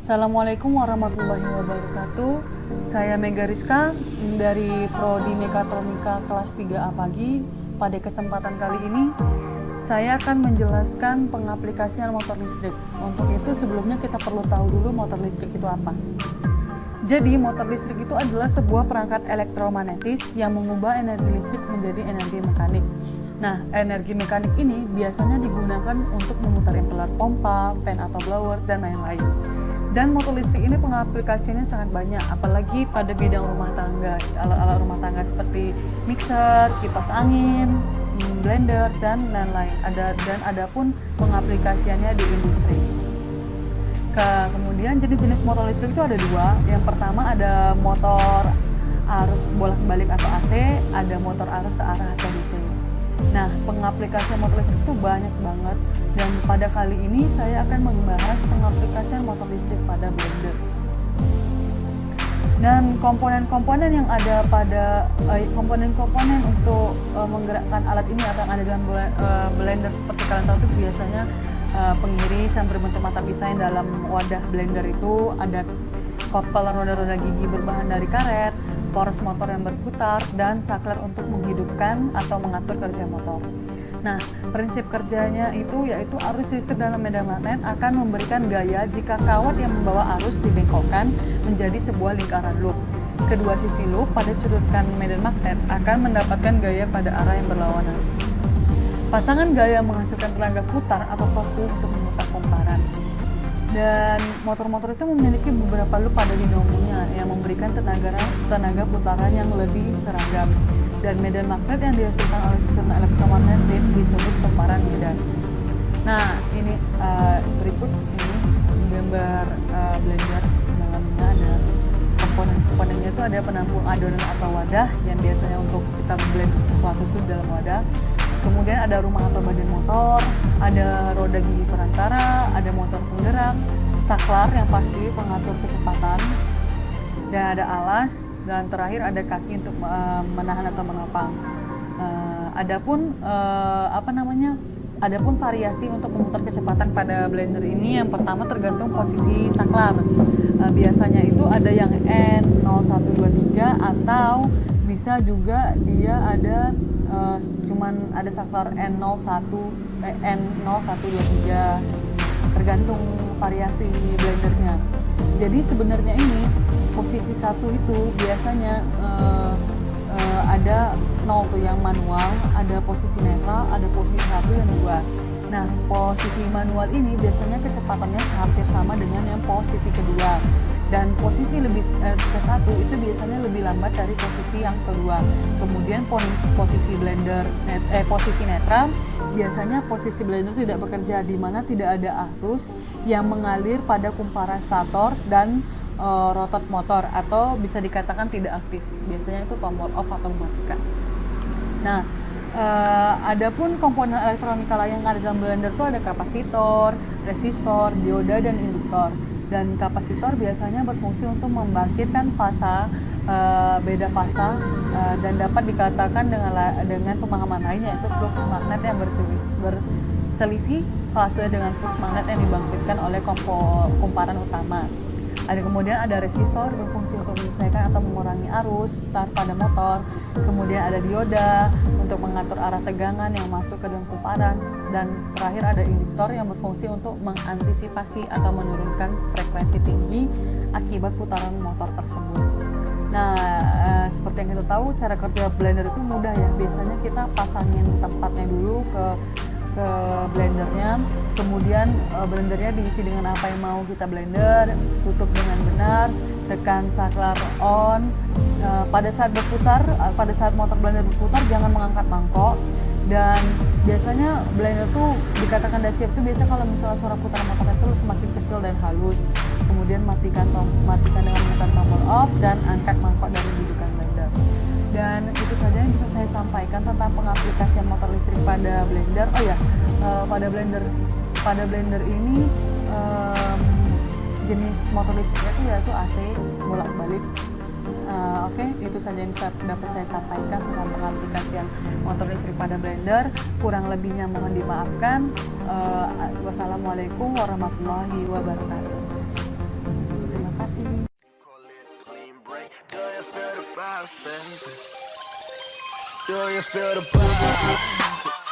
Assalamualaikum warahmatullahi wabarakatuh. Saya Mega Rizka dari Prodi Mekatronika kelas 3A pagi. Pada kesempatan kali ini saya akan menjelaskan pengaplikasian motor listrik. Untuk itu sebelumnya kita perlu tahu dulu motor listrik itu apa. Jadi motor listrik itu adalah sebuah perangkat elektromagnetis yang mengubah energi listrik menjadi energi mekanik. Nah, energi mekanik ini biasanya digunakan untuk memutar impeller pompa, fan atau blower, dan lain-lain. Dan motor listrik ini pengaplikasiannya sangat banyak, apalagi pada bidang rumah tangga, alat-alat rumah tangga seperti mixer, kipas angin, blender, dan lain-lain. Ada pun pengaplikasiannya di industri. Kemudian jenis-jenis motor listrik itu ada dua. Yang pertama ada motor arus bolak-balik atau AC, ada motor arus searah atau DC. Nah, pengaplikasian motor listrik itu banyak banget, dan pada kali ini saya akan membahas pengaplikasian motor listrik pada blender. Dan komponen-komponen yang ada pada komponen-komponen untuk menggerakkan alat ini atau yang ada dalam blender seperti kalian tahu itu biasanya pengiris yang berbentuk mata pisau yang dalam wadah blender itu ada kopel roda-roda gigi berbahan dari karet, poros motor yang berputar, dan saklar untuk menghidupkan atau mengatur kerja motor. Nah, prinsip kerjanya itu yaitu arus listrik dalam medan magnet akan memberikan gaya jika kawat yang membawa arus dibengkokkan menjadi sebuah lingkaran loop. Kedua sisi loop pada sudut kanan medan magnet akan mendapatkan gaya pada arah yang berlawanan. Pasangan gaya menghasilkan tenaga putar atau torque untuk memutar kumparan. Dan motor-motor itu memiliki beberapa loop pada dinamonya yang memberikan tenaga putaran yang lebih seragam. Dan medan magnet yang dihasilkan oleh susunan elektromagnetik disebut kumparan medan. Nah, ini berikut ini gambar blender. Dalamnya ada komponen-komponennya itu ada penampung adonan atau wadah yang biasanya untuk kita blend sesuatu itu dalam wadah. Kemudian ada rumah atau badan motor, ada roda gigi perantara, ada motor penggerak, saklar yang pasti pengatur kecepatan, dan ada alas, dan terakhir ada kaki untuk menahan atau menopang. Adapun variasi untuk memutar kecepatan pada blender ini yang pertama tergantung posisi saklar. Biasanya itu ada yang N0123 atau bisa juga dia ada cuman ada saklar N0123, tergantung variasi blendernya. Jadi sebenarnya ini posisi satu itu biasanya ada 0 tuh yang manual, ada posisi netral, ada posisi 1 dan 2. Nah, posisi manual ini biasanya kecepatannya hampir sama dengan yang posisi kedua. Dan posisi ke satu itu biasanya lebih lambat dari posisi yang kedua. Kemudian posisi netral, biasanya posisi blender tidak bekerja, di mana tidak ada arus yang mengalir pada kumparan stator dan rotor motor, atau bisa dikatakan tidak aktif. Biasanya itu tombol off atau mematikan. Nah, adapun komponen elektronika lain yang ada dalam blender itu ada kapasitor, resistor, dioda, dan induktor. Dan kapasitor biasanya berfungsi untuk membangkitkan beda fasa, dan dapat dikatakan dengan pemahaman lain yaitu flux magnet yang berselisih fase dengan flux magnet yang dibangkitkan oleh kumparan utama. Kemudian ada resistor berfungsi untuk menyesuaikan atau mengurangi arus start pada motor. Kemudian ada dioda untuk mengatur arah tegangan yang masuk ke dalam kumparan, dan terakhir ada induktor yang berfungsi untuk mengantisipasi atau menurunkan frekuensi tinggi akibat putaran motor tersebut. Nah, seperti yang kita tahu cara kerja blender itu mudah ya. Biasanya kita pasangin tempatnya dulu ke blendernya, kemudian blendernya diisi dengan apa yang mau kita blender, tutup dengan benar, tekan saklar on. Pada saat motor blender berputar jangan mengangkat mangkok, dan biasanya blender tuh dikatakan udah siap tuh biasanya kalau misalnya suara putaran motornya itu semakin kecil dan halus. Kemudian matikan dengan menekan tombol off dan angkat mangkok dari dudukan blender. Dan itu saja yang bisa saya sampaikan tentang pengaplikasian motor listrik pada blender. Pada blender ini jenis motor listriknya itu yaitu AC bolak-balik. Oke, itu saja yang dapat saya sampaikan tentang pengaplikasian motor listrik pada blender. Kurang lebihnya mohon dimaafkan. Wassalamualaikum warahmatullahi wabarakatuh. Do you feel the vibe?